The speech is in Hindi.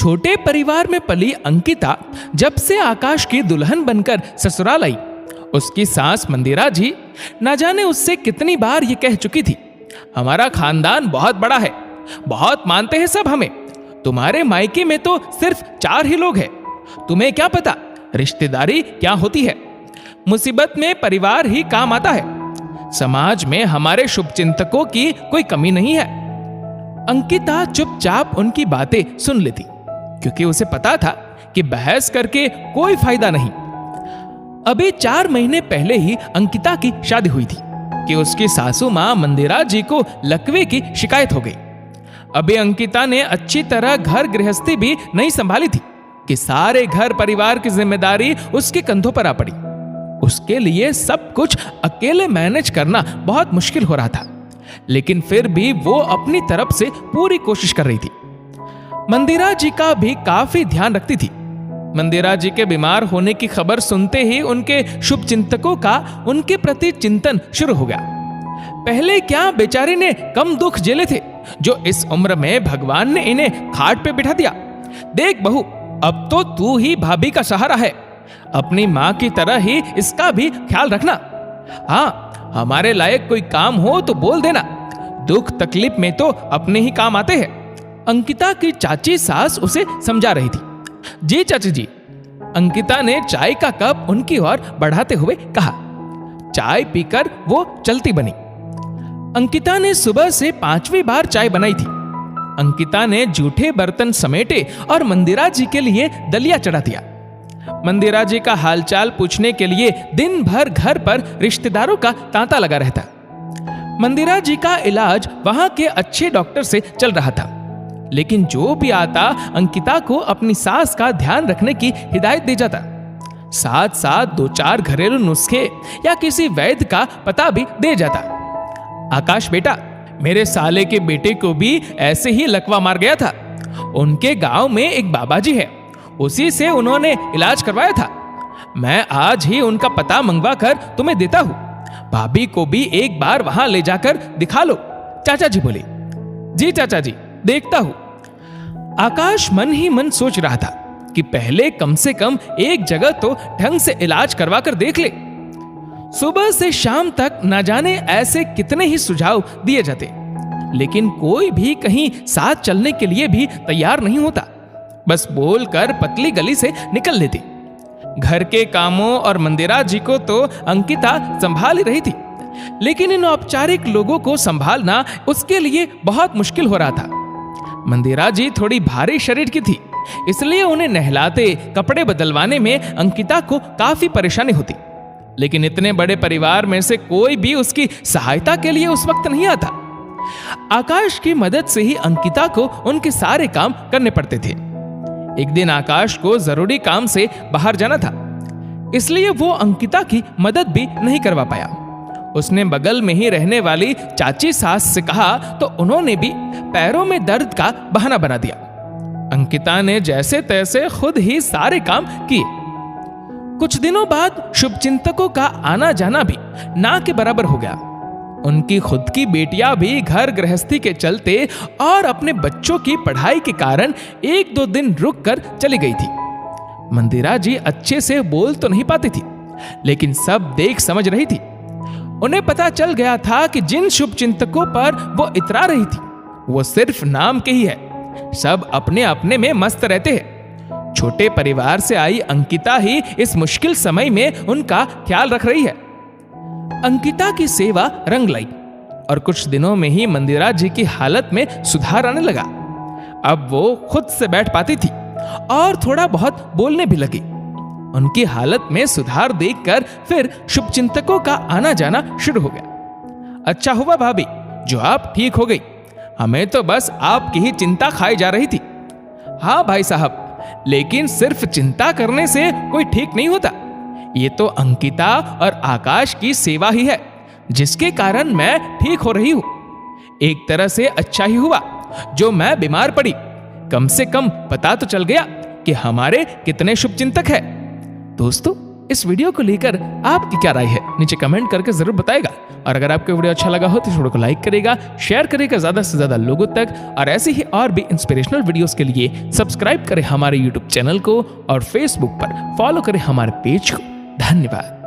छोटे परिवार में पली अंकिता जब से आकाश की दुल्हन बनकर ससुराल आई, उसकी सास मंदिरा जी न जाने उससे कितनी बार ये कह चुकी थी, हमारा खानदान बहुत बड़ा है, बहुत मानते हैं सब हमें, तुम्हारे मायके में तो सिर्फ 4 ही लोग हैं, तुम्हें क्या पता रिश्तेदारी क्या होती है, मुसीबत में परिवार ही काम आता है, समाज में हमारे शुभचिंतकों की कोई कमी नहीं है। अंकिता चुपचाप उनकी बातें सुन लेती, क्योंकि उसे पता था कि बहस करके कोई फायदा नहीं। अभी 4 महीने पहले ही अंकिता की शादी हुई थी कि उसकी सासू मां मंदिरा जी को लकवे की शिकायत हो गई। अभी अंकिता ने अच्छी तरह घर गृहस्थी भी नहीं संभाली थी कि सारे घर परिवार की जिम्मेदारी उसके कंधों पर आ पड़ी। उसके लिए सब कुछ अकेले मैनेज करना बहुत मुश्किल हो रहा था, लेकिन फिर भी वो अपनी तरफ से पूरी कोशिश कर रही थी। मंदिरा जी का भी काफी ध्यान रखती थी। मंदिरा जी के बीमार होने की खबर सुनते ही उनके शुभ चिंतकों का उनके प्रति चिंतन शुरू हो गया। पहले क्या बेचारी ने कम दुख झेले थे, जो इस उम्र में भगवान ने इन्हें खाट पे बिठा दिया। देख बहू, अब तो तू ही भाभी का सहारा है, अपनी माँ की तरह ही इसका भी ख्याल रखना। हाँ, हमारे लायक कोई काम हो तो बोल देना, दुख तकलीफ में तो अपने ही काम आते हैं। अंकिता की चाची सास उसे समझा रही थी। जी चाची जी। अंकिता ने चाय का कप उनकी ओर बढ़ाते हुए कहा। चाय पीकर वो चलती बनी। अंकिता ने सुबह से 5वीं बार चाय बनाई थी। अंकिता ने जूठे बर्तन समेटे और मंदिरा जी के लिए दलिया चढ़ा दिया। मंदिरा जी का हालचाल पूछने के लिए दिन भर घर पर रिश्तेदारों का तांता लगा रहता। मंदिरा जी का इलाज वहां के अच्छे डॉक्टर से चल रहा था, लेकिन जो भी आता अंकिता को अपनी सास का ध्यान रखने की हिदायत दे जाता। साथ साथ 2-4 घरेलू नुस्खे या किसी वैद्य का पता भी दे जाता। आकाश बेटा, मेरे साले के बेटे को भी ऐसे ही लकवा मार गया था। उनके गांव में एक बाबाजी है, उसी से उन्होंने इलाज करवाया था। मैं आज ही उनका पता मंगवा कर तुम्हें देता हूं। भाभी को भी एक बार वहां ले जाकर दिखा लो। चाचा जी बोले। जी चाचा जी, देखता हूं। आकाश मन ही मन सोच रहा था कि पहले कम से कम एक जगह तो ढंग से इलाज करवा कर देख ले। सुबह से शाम तक न जाने ऐसे कितने ही सुझाव दिए जाते, लेकिन कोई भी कहीं साथ चलने के लिए भी तैयार नहीं होता। बस बोलकर पतली गली से निकल लेती। घर के कामों और मंदिरा जी को तो अंकिता संभाल ही रही थी, लेकिन इन औपचारिक लोगों को संभालना उसके लिए बहुत मुश्किल हो रहा था। मंदिरा जी थोड़ी भारी शरीर की थी, इसलिए उन्हें नहलाते, कपड़े बदलवाने में अंकिता को काफी परेशानी होती। लेकिन इतने बड़े परिवार में से कोई भी उसकी सहायता के लिए उस वक्त नहीं आता। आकाश की मदद से ही अंकिता को उनके सारे काम करने पड़ते थे। एक दिन आकाश को जरूरी काम से बाहर जाना था, इसलिए वो अंकिता की मदद भी नहीं करवा पाया। उसने बगल में ही रहने वाली चाची सास से कहा तो उन्होंने भी पैरों में दर्द का बहाना बना दिया। अंकिता ने जैसे तैसे खुद ही सारे काम किए। कुछ दिनों बाद शुभचिंतकों का आना जाना भी ना के बराबर हो गया। उनकी खुद की बेटियां भी घर गृहस्थी के चलते और अपने बच्चों की पढ़ाई के कारण 1-2 दिन रुक कर चली गई थी। मंदिरा जी अच्छे से बोल तो नहीं पाती थी, लेकिन सब देख समझ रही थी। उन्हें पता चल गया था कि जिन शुभचिंतकों पर वो इतरा रही थी, वो सिर्फ नाम के ही है। सब अपने अपने में मस्त रहते हैं। छोटे परिवार से आई अंकिता ही इस मुश्किल समय में उनका ख्याल रख रही है। अंकिता की सेवा रंग लाई और कुछ दिनों में ही मंदिरा जी की हालत में सुधार आने लगा। अब वो खुद से बैठ पाती थी और थोड़ा बहुत बोलने भी लगी। उनकी हालत में सुधार देखकर फिर शुभचिंतकों का आना जाना शुरू हो गया। अच्छा हुआ भाभी जो आप ठीक हो गई, हमें तो बस आपकी ही चिंता खाई जा रही थी। हाँ भाई साहब, लेकिन सिर्फ चिंता करने से कोई ठीक नहीं होता। ये तो अंकिता और आकाश की सेवा ही है जिसके कारण मैं ठीक हो रही हूं। एक तरह से अच्छा ही हुआ जो मैं बीमार पड़ी। कम से कम पता तो चल गया कि हमारे कितने शुभचिंतक हैं। दोस्तों, इस वीडियो को लेकर आपकी क्या राय है नीचे कमेंट करके जरूर बताएगा। और अगर आपको वीडियो अच्छा लगा हो तो वीडियो को लाइक करेगा, शेयर करेगा ज्यादा से ज्यादा लोगों तक, और ऐसे ही और भी इंस्पिरेशनल वीडियोस के लिए सब्सक्राइब करें हमारे यूट्यूब चैनल को और फेसबुक पर फॉलो करें हमारे पेज को। धन्यवाद।